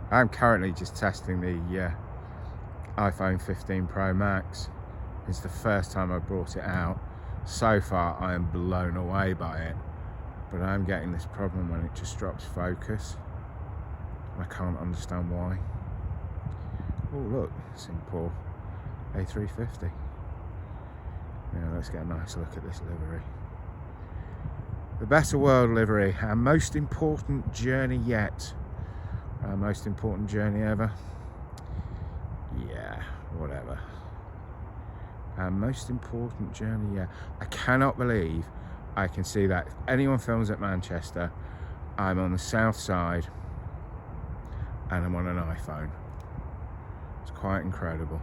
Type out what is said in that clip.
I'm currently just testing the iPhone 15 Pro Max. It's the first time I brought it out. So far I am blown away by it, but I'm getting this problem when it just drops focus. I can't understand why. Oh look, Singapore A350. Now let's get a nice look at this livery. The Better World livery, our most important journey yet. Our most important journey ever. Yeah, whatever. Our most important journey yet. I cannot believe I can see that. If anyone films at Manchester, I'm on the south side and I'm on an iPhone. It's quite incredible.